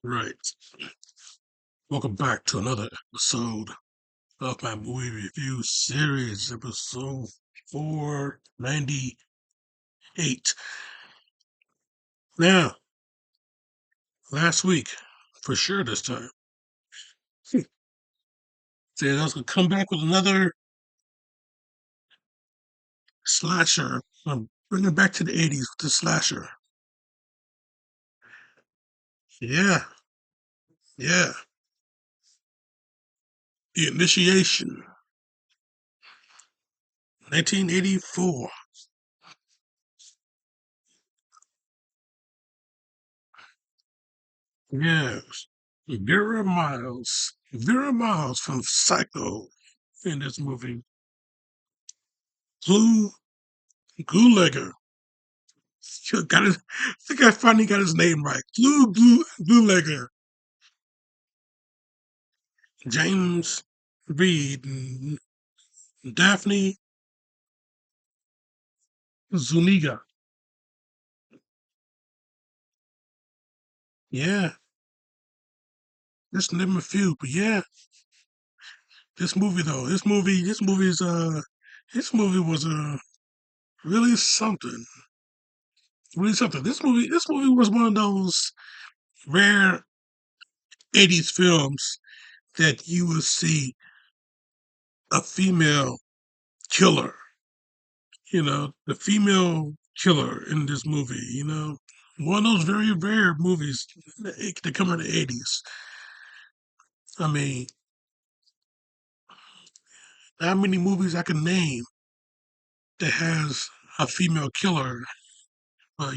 Right. Welcome back to another episode of my movie review series, episode 498. Now, last week, for sure this time, said I was going to come back with another slasher. I'm bringing it back to the 80s with the slasher. Yeah, yeah. The Initiation, 1984. Yes. Vera Miles from Psycho in this movie. Blue Gulager. Got his, I think I finally got his name right. Glulegger. James Reed and Daphne Zuniga. Yeah, just name a few. But yeah, this movie though, this movie was really something. Really something. This movie was one of those rare '80s films that you would see a female killer. The female killer in this movie, one of those very rare movies that come in the 80s. I mean, not many movies I can name that has a female killer, but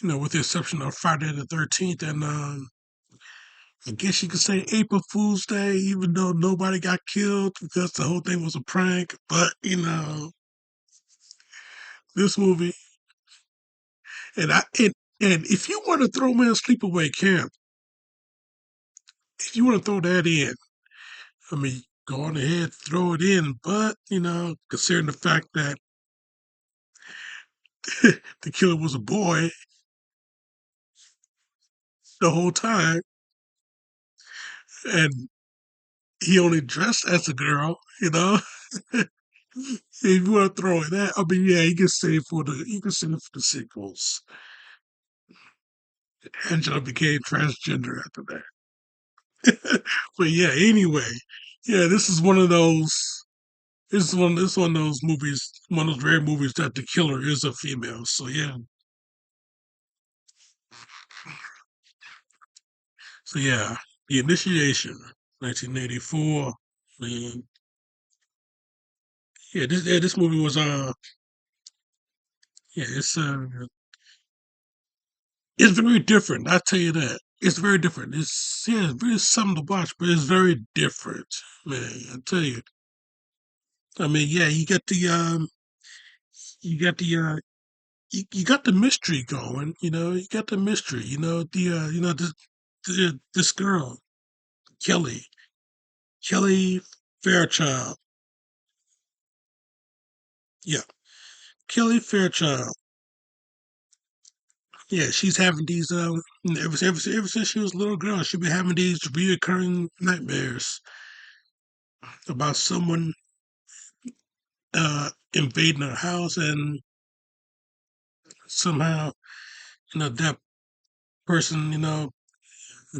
with the exception of Friday the 13th and I guess you could say April Fool's Day, even though nobody got killed because the whole thing was a prank. But this movie, and if you want to throw in Sleepaway Camp, if you want to throw that in, I mean, go on ahead, throw it in. But, considering the fact that the killer was a boy the whole time and he only dressed as a girl, if you want to throw in that, I mean, yeah, you can save it for the sequels. Angela became transgender after that. But yeah, anyway, yeah, this is one of those movies, one of those rare movies that the killer is a female. So yeah, So yeah, The Initiation, 1984. Man, this movie was yeah, it's very different. I tell you that it's very different. It's very something to watch, but it's very different, man. I tell you. I mean, yeah, you got the you got the mystery going. You got the mystery. This girl Kelly Kelly Fairchild. Yeah, Kelly Fairchild. Yeah, she's having these ever since she was a little girl, she's been having these reoccurring nightmares about someone invading her house and somehow, that person,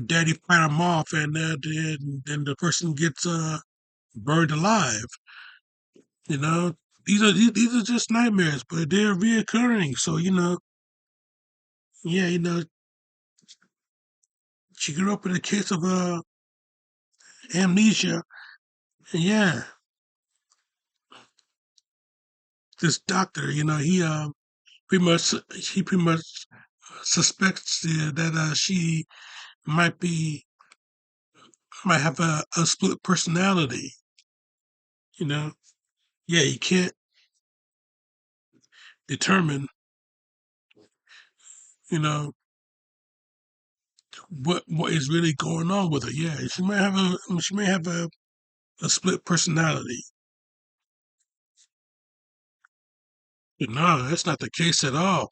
daddy fight him off and then the person gets burned alive, you know. These are just nightmares, but they're reoccurring. So, yeah, she grew up in a case of amnesia. And yeah, this doctor, he pretty much suspects that she might be might have a split personality. You know, yeah, he can't determine you know what is really going on with her. Yeah, she may have a split personality. But no, that's not the case at all.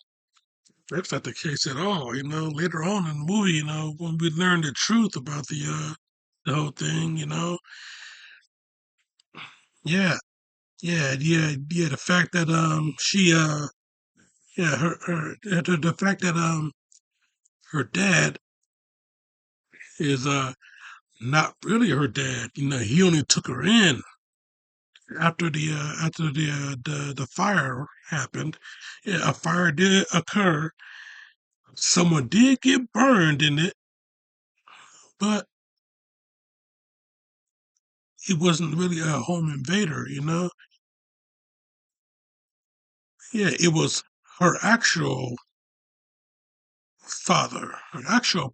That's not the case at all. Later on in the movie, when we learn the truth about the whole thing, yeah, yeah. The fact that she yeah the fact that her dad is not really her dad. He only took her in after the fire happened. Yeah, a fire did occur. Someone did get burned in it, but it wasn't really a home invader. Yeah, it was her actual father, her actual,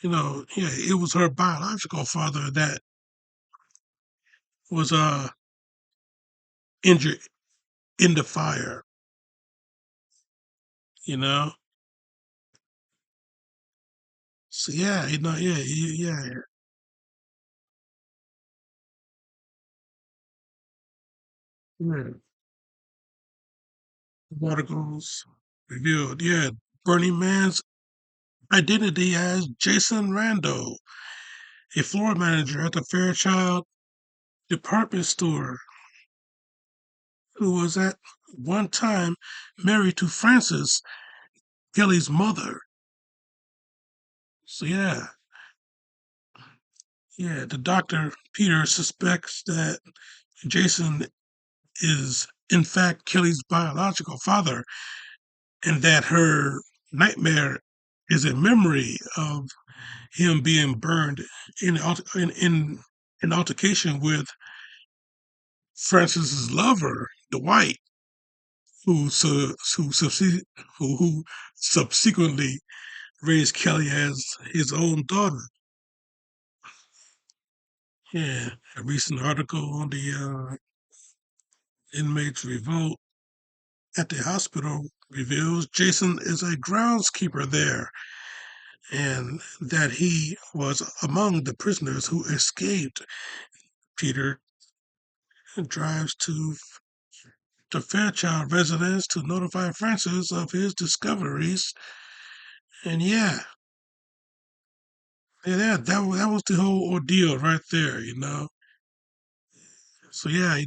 yeah, it was her biological father that was injured in the fire. You know, so yeah, yeah. Yeah. Articles revealed, yeah, Burning Man's identity as Jason Rando, a floor manager at the Fairchild department store who was at one time married to Frances, Kelly's mother. So yeah, the doctor Peter suspects that Jason is in fact Kelly's biological father, and that her nightmare is a memory of him being burned in an altercation with Francis's lover, Dwight, who who subsequently raised Kelly as his own daughter. Yeah, a recent article on the inmates' revolt at the hospital reveals Jason is a groundskeeper there, and that he was among the prisoners who escaped. Peter drives to the Fairchild residence to notify Francis of his discoveries. And that was the whole ordeal right there. So yeah,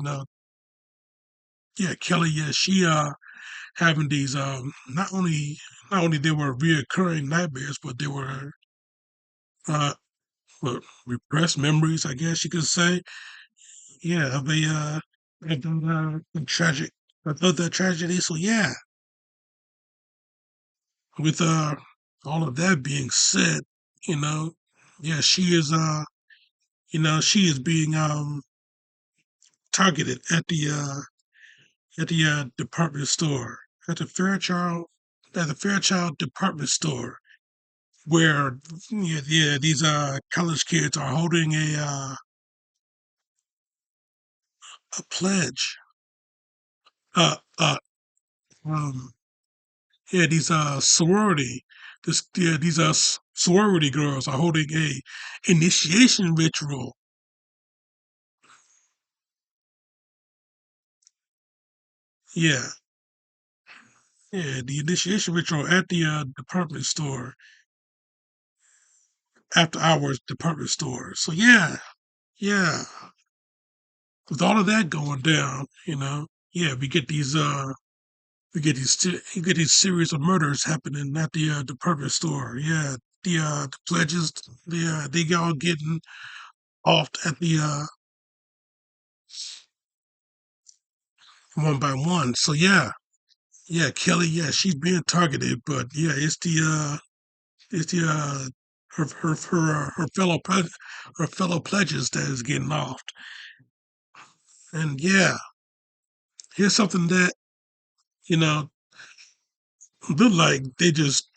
Kelly, yeah, she having these not only they were reoccurring nightmares, but they were uh well, repressed memories, I guess you could say. Yeah, of a tragic of the tragedy. So yeah, with all of that being said, you know, yeah, she is being targeted at the department store, at the Fairchild department store, where yeah, these college kids are holding a pledge. Uh uh um yeah, these these sorority girls are holding a initiation ritual. Yeah, yeah, the initiation ritual at the department store, after hours department store. So yeah, with all of that going down, yeah, you get these series of murders happening at the department store. Yeah, the pledges, they all getting off at the one by one. So yeah, Kelly, yeah, she's being targeted, but yeah, it's the her fellow pledges that is getting off. And yeah, here's something that you know look like they just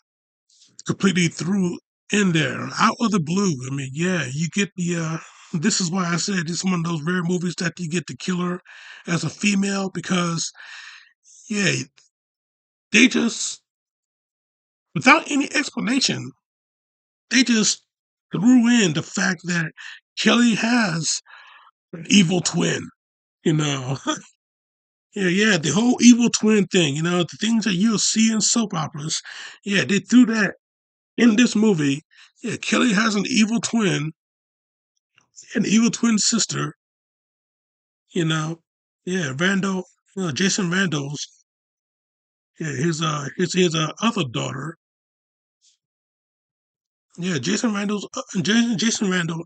completely threw in there out of the blue. I mean, yeah, you get the. This is why I said it's one of those rare movies that you get the killer as a female, because yeah, they just without any explanation, they just threw in the fact that Kelly has an evil twin. You know, Yeah, yeah, the whole evil twin thing, the things that you'll see in soap operas. Yeah, they threw that in this movie. Yeah, Kelly has an evil twin sister, you know. Yeah, Randall, Jason Randall's, yeah, his other daughter. Yeah, Jason Randall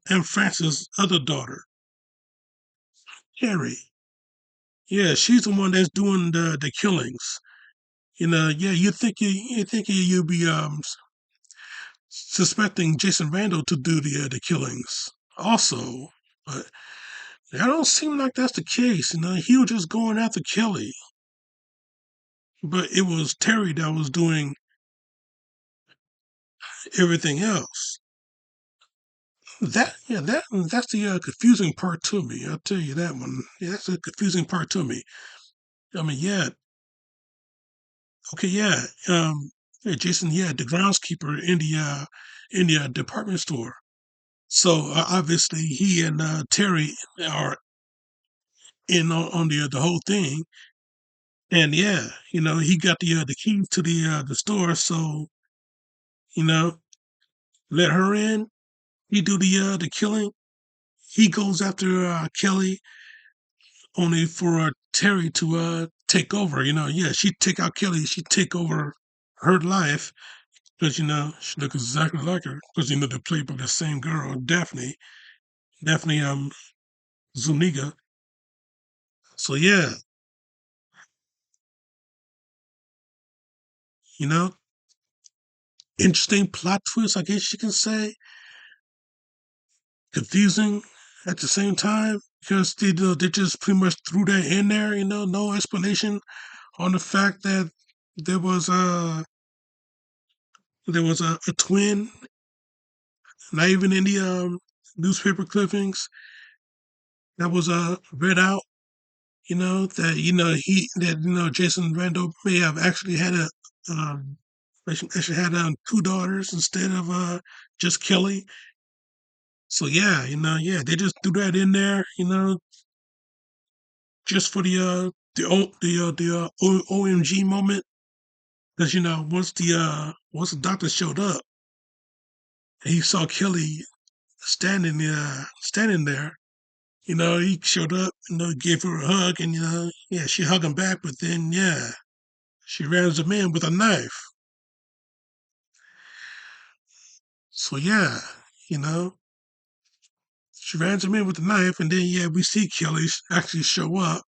and Francis' other daughter, Carrie. Yeah, she's the one that's doing the killings. Yeah, you'll be suspecting Jason Randall to do the killings also, but that don't seem like that's the case. He was just going after Kelly, but it was Terry that was doing everything else. That's the confusing part to me. I'll tell you that one. Yeah, that's the confusing part to me. I mean, yeah, okay, yeah, yeah, Jason, yeah, the groundskeeper in the department store. So obviously, he and Terry are in on the whole thing, and yeah, he got the keys to the store, so you know, let her in. He do the killing. He goes after Kelly only for Terry to take over. Yeah, she take out Kelly. She take over her life because she looks exactly like her because they're played by the same girl, Daphne Zuniga. So yeah, you know, interesting plot twist, I guess you can say. Confusing at the same time because they just pretty much threw that in there. No explanation on the fact that there was a a twin, not even in the newspaper clippings that was read out. That he that Jason Randall may have actually had a um actually had two daughters instead of just Kelly. So yeah, yeah, they just threw that in there, just for the OMG moment. Because once the doctor showed up and he saw Kelly standing there, he showed up, gave her a hug, and yeah, she hugged him back, but then yeah, she rams him in with a knife. So yeah, you know, she rams him in with a knife, and then yeah, we see Kelly actually show up.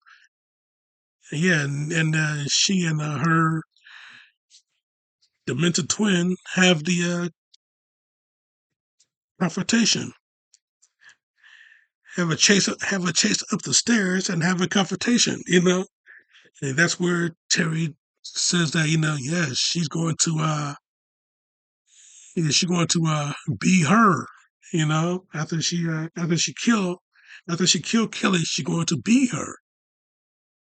Yeah, and she and her demented twin have the confrontation, have a chase up the stairs, and have a confrontation. And that's where Terry says that yeah, she's going to be her. After she killed Kelly, she's going to be her.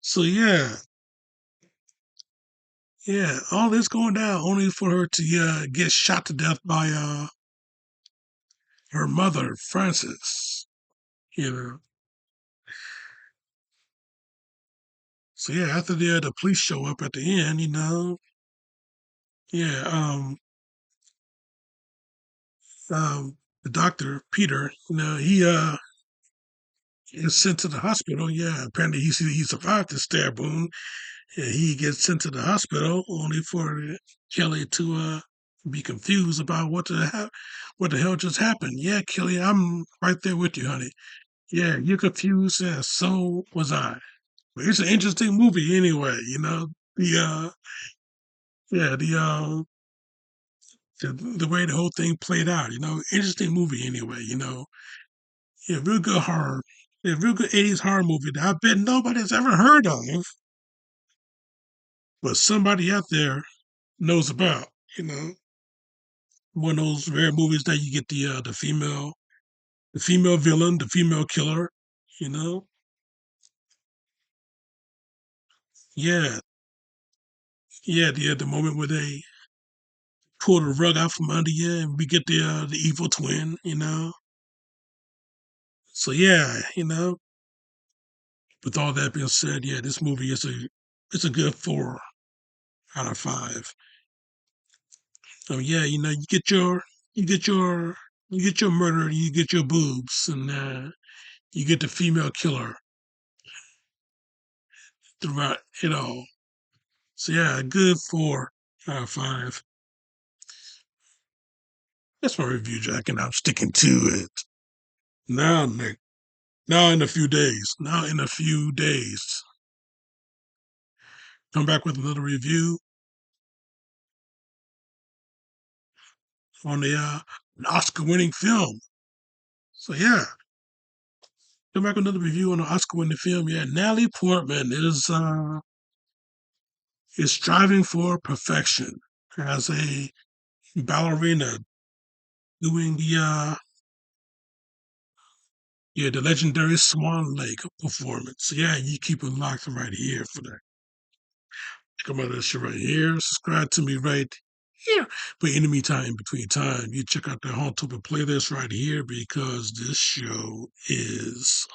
So yeah, yeah, all this going down only for her to get shot to death by her mother, Frances. You know. So yeah, after the police show up at the end, yeah, the doctor Peter, he is sent to the hospital. Yeah, apparently he survived the stab wound. Yeah, he gets sent to the hospital only for Kelly to be confused about what the hell just happened. Yeah, Kelly, I'm right there with you, honey. Yeah, you're confused, and so was I. But it's an interesting movie anyway. The yeah the way the whole thing played out. Interesting movie anyway. Yeah, real good horror. Yeah, real good 80s horror movie that I bet nobody's ever heard of, but somebody out there knows about. You know, One of those rare movies that you get the female villain, the female killer. You know, yeah, yeah, the moment where they pull the rug out from under you, and we get the evil twin. So yeah, with all that being said, yeah, this movie is a good 4 out of 5. So yeah, you get your you get your murder, you get your boobs, and you get the female killer throughout it all. So yeah, a good 4 out of 5. That's my review, Jack, and I'm sticking to it. Now, Nick. Now in a few days. Now in a few days. Come back with another review on an Oscar-winning film. So yeah, come back with another review on an Oscar-winning film. Yeah, Natalie Portman is striving for perfection as a ballerina doing the legendary Swan Lake performance. So yeah, you keep it locked right here for that. Come on, that shit right here. Subscribe to me right here. But in the meantime, in between time, you check out the Hauntober playlist right here because this show is